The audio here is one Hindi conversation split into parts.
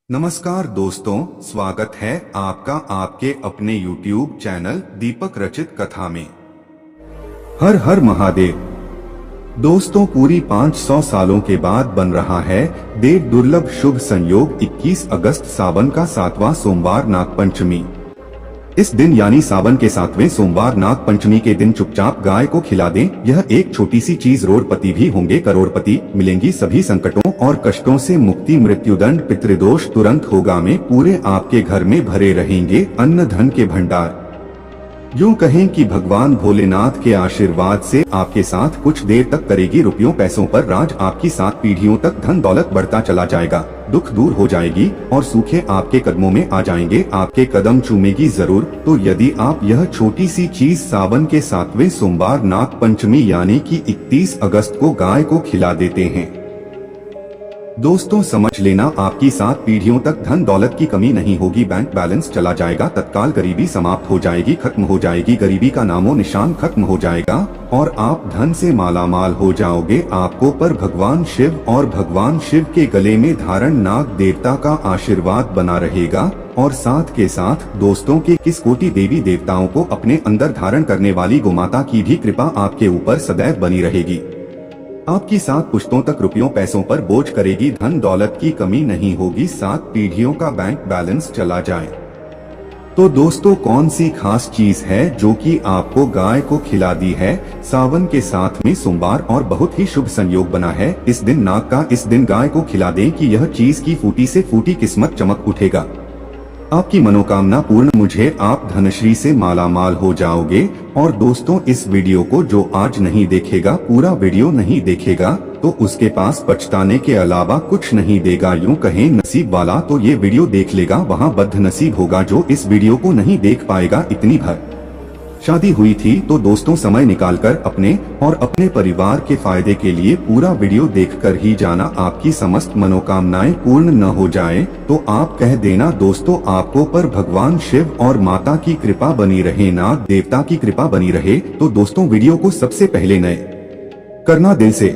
नमस्कार दोस्तों, स्वागत है आपका आपके अपने YouTube चैनल दीपक रचित कथा में। हर हर महादेव। दोस्तों, पूरी 500 सालों के बाद बन रहा है देव दुर्लभ शुभ संयोग 21 अगस्त सावन का 7वां सोमवार नागपंचमी। इस दिन यानी सावन के 7वें सोमवार नागपंचमी के दिन चुपचाप गाय को खिला दें। यह एक छोटी सी चीज, रोड़पति भी होंगे करोड़पति, मिलेंगी सभी संकटों और कष्टों से मुक्ति, मृत्युदंड, पितृदोष तुरंत होगा में पूरे आपके घर में भरे रहेंगे अन्न धन के भंडार। यूं कहें कि भगवान भोलेनाथ के आशीर्वाद से आपके साथ कुछ देर तक करेगी रुपयों पैसों पर राज। आपकी 7 पीढ़ियों तक धन दौलत बढ़ता चला जाएगा, दुख दूर हो जाएगी और सूखे आपके कदमों में आ जाएंगे, आपके कदम चूमेगी जरूर। तो यदि आप यह छोटी सी चीज सावन के 7वें सोमवार नागपंचमी यानी कि 31 अगस्त को गाय को खिला देते हैं, दोस्तों समझ लेना आपकी 7 पीढ़ियों तक धन दौलत की कमी नहीं होगी, बैंक बैलेंस चला जाएगा, तत्काल गरीबी समाप्त हो जाएगी, खत्म हो जाएगी, गरीबी का नामो निशान खत्म हो जाएगा और आप धन से मालामाल हो जाओगे। आपको पर भगवान शिव और भगवान शिव के गले में धारण नाग देवता का आशीर्वाद बना रहेगा और साथ के साथ दोस्तों के किस कोटि देवी देवताओं को अपने अंदर धारण करने वाली गोमाता की भी कृपा आपके ऊपर सदैव बनी रहेगी। आपकी 7 पुश्तों तक रुपयों पैसों पर बोझ करेगी, धन दौलत की कमी नहीं होगी, 7 पीढ़ियों का बैंक बैलेंस चला जाए। तो दोस्तों, कौन सी खास चीज है जो कि आपको गाय को खिला दी है सावन के 7वें सोमवार और बहुत ही शुभ संयोग बना है इस दिन नाग का। इस दिन गाय को खिला दें कि यह चीज की फूटी से फूटी किस्मत चमक उठेगा, आपकी मनोकामना पूर्ण, मुझे आप धनश्री से मालामाल हो जाओगे। और दोस्तों, इस वीडियो को जो आज नहीं देखेगा, पूरा वीडियो नहीं देखेगा, तो उसके पास पछताने के अलावा कुछ नहीं देगा। यूं कहें नसीब वाला तो ये वीडियो देख लेगा, वहाँ बदनसीब होगा जो इस वीडियो को नहीं देख पाएगा। इतनी भर शादी हुई थी तो दोस्तों समय निकालकर अपने और अपने परिवार के फायदे के लिए पूरा वीडियो देखकर ही जाना, आपकी समस्त मनोकामनाएं पूर्ण न हो जाए तो आप कह देना दोस्तों आपको पर भगवान शिव और माता की कृपा बनी रहे, नाग देवता की कृपा बनी रहे। तो दोस्तों, वीडियो को सबसे पहले नए करना दिल से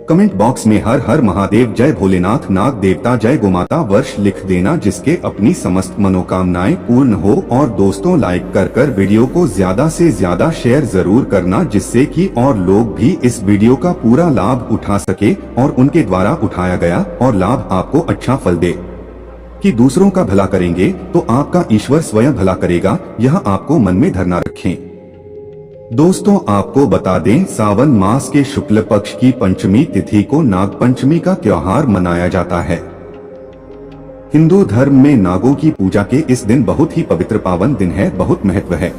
कमेंट बॉक्स में हर हर महादेव, जय भोलेनाथ, नाग देवता, जय गोमाता वर्ष लिख देना, जिसके अपनी समस्त मनोकामनाएं पूर्ण हो। और दोस्तों, लाइक कर वीडियो को ज्यादा से ज्यादा शेयर जरूर करना, जिससे कि और लोग भी इस वीडियो का पूरा लाभ उठा सके और उनके द्वारा उठाया गया और लाभ आपको अच्छा फल दे। कि दूसरों का भला करेंगे तो आपका ईश्वर स्वयं भला करेगा, यह आपको मन में धरना रखें। दोस्तों, आपको बता दें, सावन मास के शुक्ल पक्ष की पंचमी तिथि को नागपंचमी का त्योहार मनाया जाता है। हिंदू धर्म में नागों की पूजा के इस दिन बहुत ही पवित्र पावन दिन है, बहुत महत्व है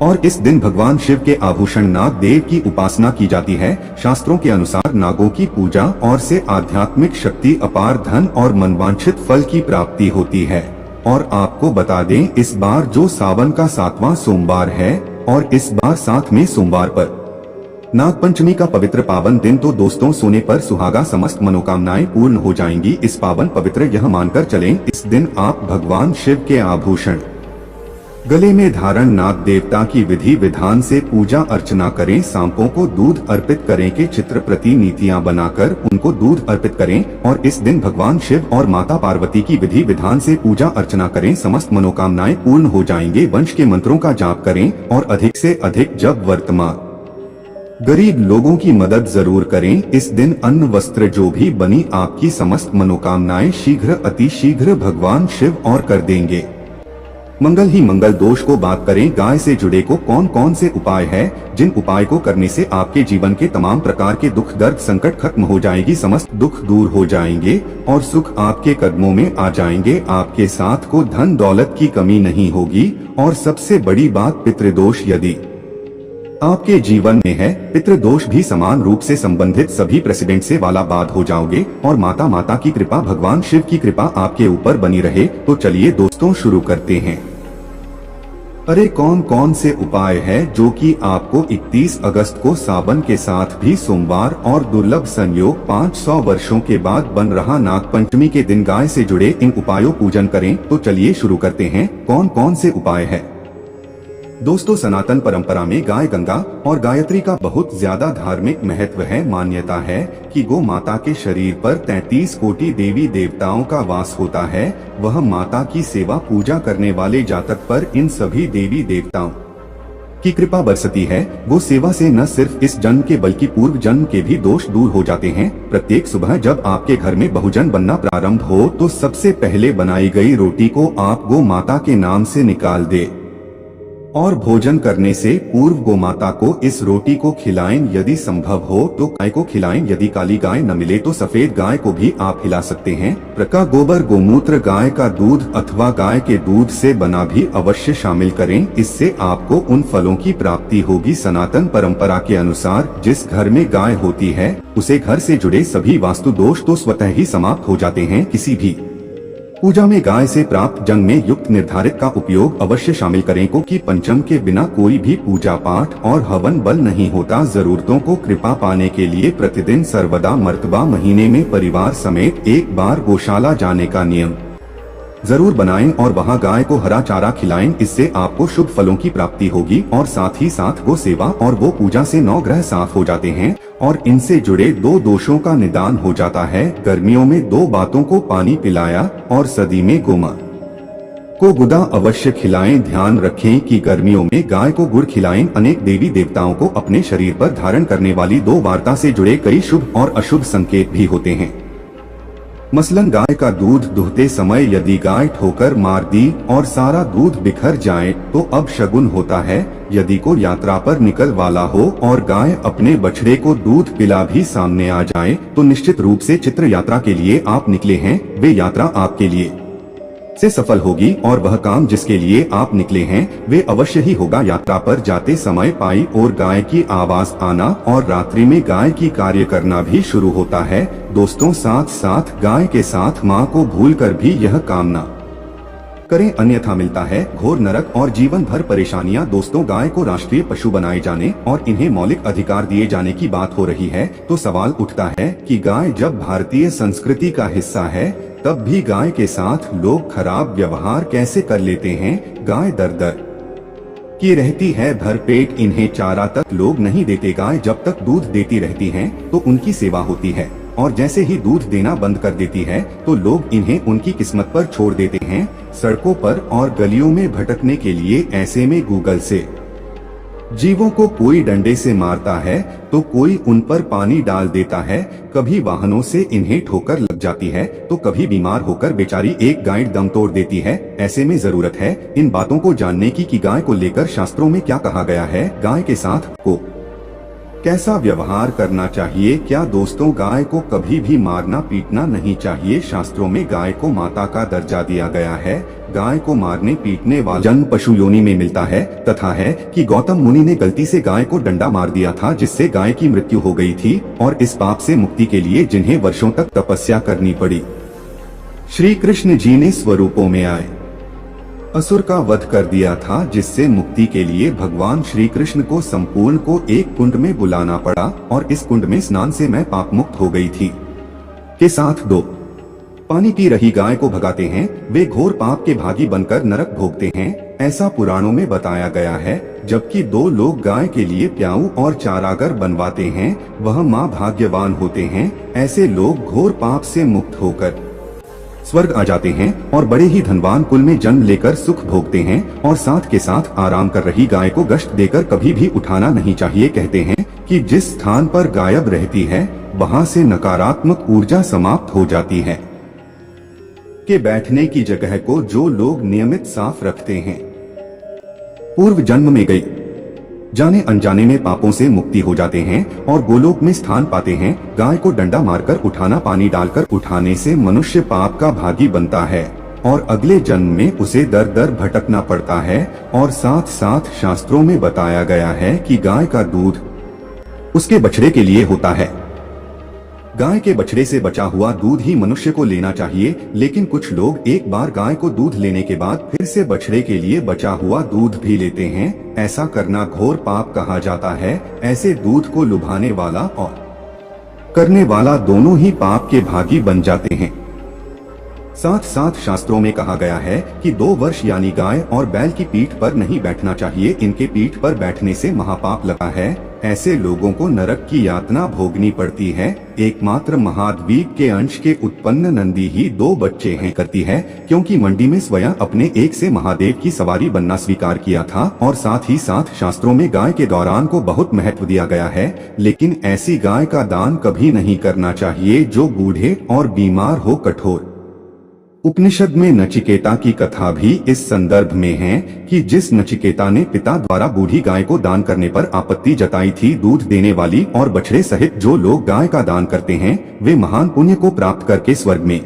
और इस दिन भगवान शिव के आभूषण नाग देव की उपासना की जाती है। शास्त्रों के अनुसार नागों की पूजा और से आध्यात्मिक शक्ति, अपार धन और मनवांछित फल की प्राप्ति होती है। और आपको बता दें, इस बार जो सावन का 7वां सोमवार है और इस बार 7वें सोमवार पर नागपंचमी का पवित्र पावन दिन, तो दोस्तों सोने पर सुहागा, समस्त मनोकामनाएं पूर्ण हो जाएंगी। इस पावन पवित्र यह मानकर चलें, इस दिन आप भगवान शिव के आभूषण गले में धारण नाग देवता की विधि विधान से पूजा अर्चना करें, सांपों को दूध अर्पित करें के चित्र प्रतिनिधियां बनाकर उनको दूध अर्पित करें और इस दिन भगवान शिव और माता पार्वती की विधि विधान से पूजा अर्चना करें, समस्त मनोकामनाएं पूर्ण हो जाएंगे। वंश के मंत्रों का जाप करें और अधिक से अधिक जब वर्तमान गरीब लोगों की मदद जरूर करें। इस दिन अन्न वस्त्र जो भी बनी आपकी समस्त मनोकामनाएं शीघ्र अति शीघ्र भगवान शिव और कर देंगे। मंगल ही मंगल। दोष को बात करें, गाय से जुड़े को कौन कौन से उपाय है, जिन उपाय को करने से आपके जीवन के तमाम प्रकार के दुख दर्द संकट खत्म हो जाएगी, समस्त दुख दूर हो जाएंगे और सुख आपके कदमों में आ जाएंगे। आपके साथ को धन दौलत की कमी नहीं होगी और सबसे बड़ी बात, पितृदोष यदि आपके जीवन में है, पितृदोष भी समान रूप से संबंधित सभी प्रेसिडेंट से वाला बाद हो जाओगे और माता की कृपा, भगवान शिव की कृपा आपके ऊपर बनी रहे। तो चलिए दोस्तों शुरू करते हैं। अरे कौन कौन से उपाय है जो कि आपको 31 अगस्त को सावन के साथ भी सोमवार और दुर्लभ संयोग 500 वर्षों के बाद बन रहा नागपंचमी के दिन गाय से जुड़े इन उपायों पूजन करें। तो चलिए शुरू करते हैं, कौन कौन से उपाय है। दोस्तों, सनातन परंपरा में गाय गंगा और गायत्री का बहुत ज्यादा धार्मिक महत्व है। मान्यता है कि गौ माता के शरीर पर 33 कोटि देवी देवताओं का वास होता है। वह माता की सेवा पूजा करने वाले जातक पर इन सभी देवी देवताओं की कृपा बरसती है। गो सेवा से न सिर्फ इस जन्म के बल्कि पूर्व जन्म के भी दोष दूर हो जाते हैं। प्रत्येक सुबह जब आपके घर में बहुजन बनना प्रारंभ हो तो सबसे पहले बनाई गई रोटी को आप गो माता के नाम से निकाल दे और भोजन करने से पूर्व गो माता को इस रोटी को खिलाएं। यदि संभव हो तो गाय को खिलाएं। यदि काली गाय न मिले तो सफेद गाय को भी आप खिला सकते हैं। प्रका गोबर, गोमूत्र, गाय का दूध अथवा गाय के दूध से बना भी अवश्य शामिल करें। इससे आपको उन फलों की प्राप्ति होगी। सनातन परंपरा के अनुसार जिस घर में गाय होती है उसे घर से जुड़े सभी वास्तु दोष तो स्वतः ही समाप्त हो जाते हैं। किसी भी पूजा में गाय से प्राप्त जंग में युक्त निर्धारित का उपयोग अवश्य शामिल करें, क्योंकि पंचम के बिना कोई भी पूजा पाठ और हवन बल नहीं होता। जरूरतों को कृपा पाने के लिए प्रतिदिन सर्वदा मर्तबा महीने में परिवार समेत एक बार गौशाला जाने का नियम जरूर बनाएं और वहां गाय को हरा चारा खिलाएं। इससे आपको शुभ फलों की प्राप्ति होगी और साथ ही साथ गो सेवा और गो पूजा से 9 ग्रह साफ हो जाते हैं और इनसे जुड़े 2 दोषों का निदान हो जाता है। गर्मियों में 2 बातों को पानी पिलाया और सर्दी में गोमा को गुदा अवश्य खिलाएं। ध्यान रखें कि गर्मियों में गाय को गुड़ खिलाएं। अनेक देवी देवताओं को अपने शरीर पर धारण करने वाली 2 वार्ता से जुड़े कई शुभ और अशुभ संकेत भी होते हैं। मसलन गाय का दूध दुहते समय यदि गाय ठोकर मार दी और सारा दूध बिखर जाए तो अब शगुन होता है। यदि को यात्रा पर निकल वाला हो और गाय अपने बछड़े को दूध पिला भी सामने आ जाए तो निश्चित रूप से चित्र यात्रा के लिए आप निकले हैं, वे यात्रा आपके लिए से सफल होगी और वह काम जिसके लिए आप निकले हैं वे अवश्य ही होगा। यात्रा पर जाते समय पाई और गाय की आवाज आना और रात्रि में गाय की कार्य करना भी शुरू होता है। दोस्तों, साथ साथ गाय के साथ माँ को भूलकर भी यह काम ना करें, अन्यथा मिलता है घोर नरक और जीवन भर परेशानियां। दोस्तों, गाय को राष्ट्रीय पशु बनाए जाने और इन्हें मौलिक अधिकार दिए जाने की बात हो रही है तो सवाल उठता है कि गाय जब भारतीय संस्कृति का हिस्सा है तब भी गाय के साथ लोग खराब व्यवहार कैसे कर लेते हैं। गाय दर की रहती है भर पेट, इन्हें चारा तक लोग नहीं देते। गाय जब तक दूध देती रहती हैं तो उनकी सेवा होती है और जैसे ही दूध देना बंद कर देती है तो लोग इन्हें उनकी किस्मत पर छोड़ देते हैं, सड़कों पर और गलियों में भटकने के लिए। ऐसे में गूगल से जीवों को कोई डंडे से मारता है तो कोई उन पर पानी डाल देता है, कभी वाहनों से इन्हें ठोकर लग जाती है तो कभी बीमार होकर बेचारी एक गाय दम तोड़ देती है। ऐसे में जरूरत है इन बातों को जानने की कि गाय को लेकर शास्त्रों में क्या कहा गया है, गाय के साथ को कैसा व्यवहार करना चाहिए। क्या दोस्तों, गाय को कभी भी मारना पीटना नहीं चाहिए। शास्त्रों में गाय को माता का दर्जा दिया गया है। गाय को मारने पीटने वाला जन्म पशु योनि में मिलता है। तथा है कि गौतम मुनि ने गलती से गाय को डंडा मार दिया था जिससे गाय की मृत्यु हो गई थी और इस पाप से मुक्ति के लिए जिन्हें वर्षों तक तपस्या करनी पड़ी, श्री कृष्ण जी ने स्वरूपों में आए असुर का वध कर दिया था, जिससे मुक्ति के लिए भगवान श्री कृष्ण को संपूर्ण को एक कुंड में बुलाना पड़ा और इस कुंड में स्नान से मैं पाप मुक्त हो गई थी। के साथ 2 पानी पी रही गाय को भगाते हैं, वे घोर पाप के भागी बनकर नरक भोगते हैं, ऐसा पुराणों में बताया गया है। जबकि 2 लोग गाय के लिए प्याऊ और चारागर बनवाते हैं, वह माँ भाग्यवान होते हैं। ऐसे लोग घोर पाप से मुक्त होकर स्वर्ग आ जाते हैं और बड़े ही धनवान कुल में जन्म लेकर सुख भोगते हैं और साथ के साथ आराम कर रही गाय को गश्त देकर कभी भी उठाना नहीं चाहिए। कहते हैं कि जिस स्थान पर गायब रहती है वहां से नकारात्मक ऊर्जा समाप्त हो जाती है। के बैठने की जगह को जो लोग नियमित साफ रखते हैं पूर्व जन्म में गई जाने अनजाने में पापों से मुक्ति हो जाते हैं और गोलोक में स्थान पाते हैं। गाय को डंडा मारकर उठाना, पानी डालकर उठाने से मनुष्य पाप का भागी बनता है और अगले जन्म में उसे दर दर भटकना पड़ता है। और साथ साथ शास्त्रों में बताया गया है कि गाय का दूध उसके बछड़े के लिए होता है। गाय के बछड़े से बचा हुआ दूध ही मनुष्य को लेना चाहिए, लेकिन कुछ लोग एक बार गाय को दूध लेने के बाद फिर से बछड़े के लिए बचा हुआ दूध भी लेते हैं। ऐसा करना घोर पाप कहा जाता है। ऐसे दूध को लुभाने वाला और करने वाला दोनों ही पाप के भागी बन जाते हैं। साथ साथ शास्त्रों में कहा गया है कि 2 वर्ष यानी गाय और बैल की पीठ पर नहीं बैठना चाहिए, इनके पीठ पर बैठने से महापाप लगा है। ऐसे लोगों को नरक की यातना भोगनी पड़ती है। एकमात्र महाद्वीप के अंश के उत्पन्न नंदी ही 2 बच्चे हैं करती है, क्योंकि मंडी में स्वयं अपने एक से महादेव की सवारी बनना स्वीकार किया था। और साथ ही साथ शास्त्रों में गाय के दौरान को बहुत महत्व दिया गया है, लेकिन ऐसी गाय का दान कभी नहीं करना चाहिए जो बूढ़े और बीमार हो। कठोर उपनिषद में नचिकेता की कथा भी इस संदर्भ में है कि जिस नचिकेता ने पिता द्वारा बूढ़ी गाय को दान करने पर आपत्ति जताई थी, दूध देने वाली और बछड़े सहित जो लोग गाय का दान करते हैं वे महान पुण्य को प्राप्त करके स्वर्ग में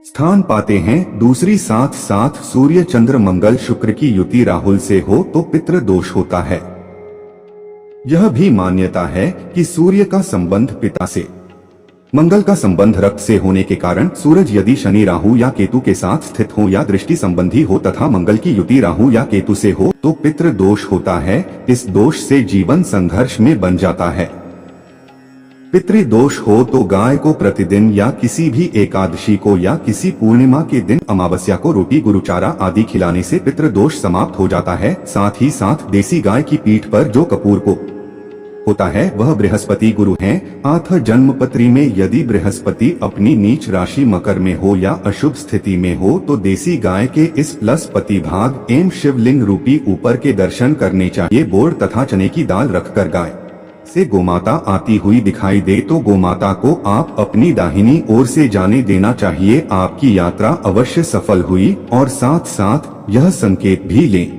स्थान पाते हैं। दूसरी, साथ साथ सूर्य चंद्र मंगल शुक्र की युति राहुल से हो तो पितृ दोष होता है। यह भी मान्यता है कि सूर्य का संबंध पिता से, मंगल का संबंध रक्त से होने के कारण सूरज यदि शनि राहु या केतु के साथ स्थित हो या दृष्टि संबंधी हो तथा मंगल की युति राहु या केतु से हो तो पितृ दोष होता है। इस दोष से जीवन संघर्ष में बन जाता है। पितृ दोष हो तो गाय को प्रतिदिन या किसी भी एकादशी को या किसी पूर्णिमा के दिन अमावस्या को रोटी गुरुचारा आदि खिलाने से पितृ दोष समाप्त हो जाता है। साथ ही साथ देसी गाय की पीठ पर जो कपूर को होता है वह बृहस्पति गुरु हैं। आठ जन्मपत्री में यदि बृहस्पति अपनी नीच राशि मकर में हो या अशुभ स्थिति में हो तो देसी गाय के इस प्लस पति भाग एवं शिवलिंग रूपी ऊपर के दर्शन करने चाहिए। बोर्ड तथा चने की दाल रखकर गाय से गोमाता आती हुई दिखाई दे तो गोमाता को आप अपनी दाहिनी ओर से जाने देना चाहिए। आपकी यात्रा अवश्य सफल हुई। और साथ साथ यह संकेत भी लें,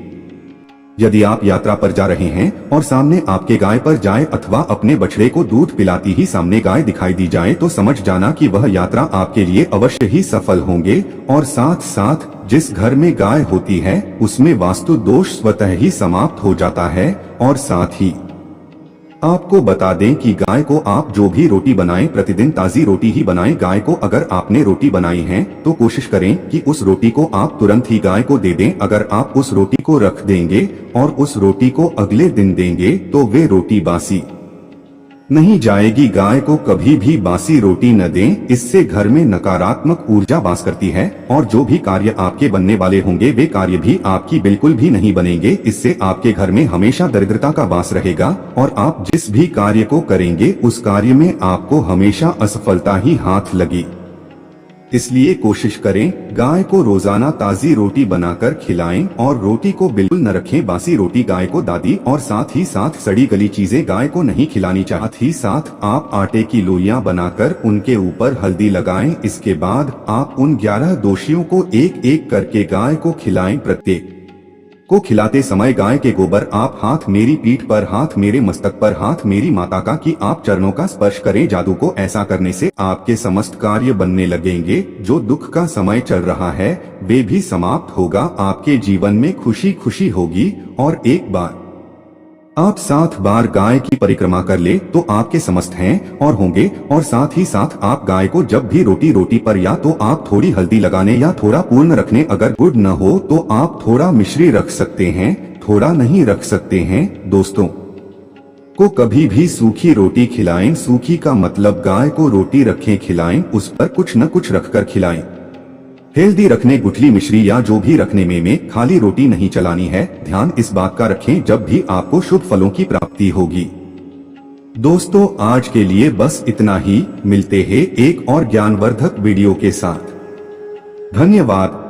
यदि आप यात्रा पर जा रहे हैं और सामने आपके गाय पर जाए अथवा अपने बछड़े को दूध पिलाती ही सामने गाय दिखाई दी जाए तो समझ जाना कि वह यात्रा आपके लिए अवश्य ही सफल होंगे। और साथ साथ जिस घर में गाय होती है उसमें वास्तु दोष स्वतः ही समाप्त हो जाता है। और साथ ही आपको बता दें कि गाय को आप जो भी रोटी बनाएं प्रतिदिन ताजी रोटी ही बनाएं। गाय को अगर आपने रोटी बनाई है तो कोशिश करें कि उस रोटी को आप तुरंत ही गाय को दे दें। अगर आप उस रोटी को रख देंगे और उस रोटी को अगले दिन देंगे तो वे रोटी बासी नहीं जाएगी। गाय को कभी भी बासी रोटी न दें, इससे घर में नकारात्मक ऊर्जा वास करती है और जो भी कार्य आपके बनने वाले होंगे वे कार्य भी आपकी बिल्कुल भी नहीं बनेंगे। इससे आपके घर में हमेशा दरिद्रता का वास रहेगा और आप जिस भी कार्य को करेंगे उस कार्य में आपको हमेशा असफलता ही हाथ लगी। इसलिए कोशिश करें गाय को रोजाना ताजी रोटी बनाकर खिलाएं और रोटी को बिल्कुल न रखें बासी रोटी गाय को दादी। और साथ ही साथ सड़ी गली चीजें गाय को नहीं खिलानी चाहिए। साथ ही साथ आप आटे की लोइयां बनाकर उनके ऊपर हल्दी लगाएं। इसके बाद आप उन 11 दोषियों को एक एक करके गाय को खिलाएं। प्रत्येक को खिलाते समय गाय के गोबर आप हाथ मेरी पीठ पर, हाथ मेरे मस्तक पर, हाथ मेरी माता का कि आप चरणों का स्पर्श करें। जादू को ऐसा करने से आपके समस्त कार्य बनने लगेंगे। जो दुख का समय चल रहा है वे भी समाप्त होगा। आपके जीवन में खुशी खुशी होगी। और एक बार आप 7 बार गाय की परिक्रमा कर ले तो आपके समस्त हैं और होंगे। और साथ ही साथ आप गाय को जब भी रोटी पर या तो आप थोड़ी हल्दी लगाने या थोड़ा पूर्ण रखने, अगर गुड़ न हो तो आप थोड़ा मिश्री रख सकते हैं, थोड़ा नहीं रख सकते हैं। दोस्तों को कभी भी सूखी रोटी खिलाएं। सूखी का मतलब गाय को रोटी रखें खिलाएं, उस पर कुछ न कुछ रखकर खिलाएं। हेल्दी रखने गुठली मिश्री या जो भी रखने में खाली रोटी नहीं चलानी है। ध्यान इस बात का रखें जब भी आपको शुभ फलों की प्राप्ति होगी। दोस्तों आज के लिए बस इतना ही। मिलते हैं एक और ज्ञानवर्धक वीडियो के साथ। धन्यवाद।